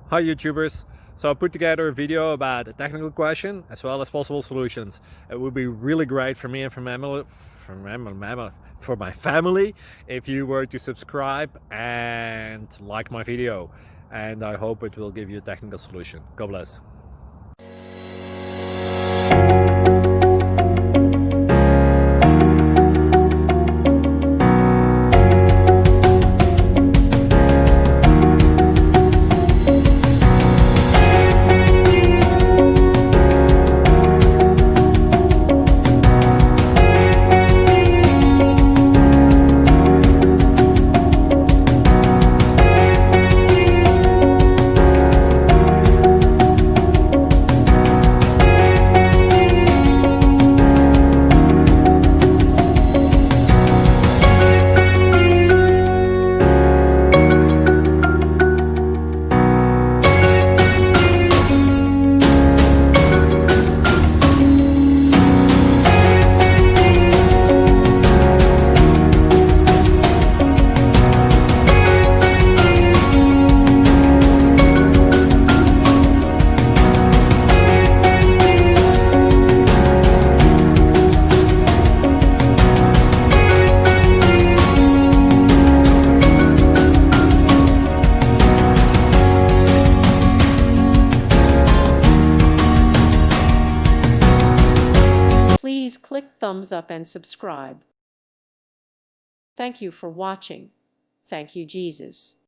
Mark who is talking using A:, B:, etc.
A: Hi YouTubers! So I put together a video about a technical question as well as possible solutions. It would be really great for me and for my family if you were to subscribe and like my video, and I hope it will give you a technical solution. God bless.
B: Please click thumbs up and subscribe. Thank you for watching. Thank you, Jesus.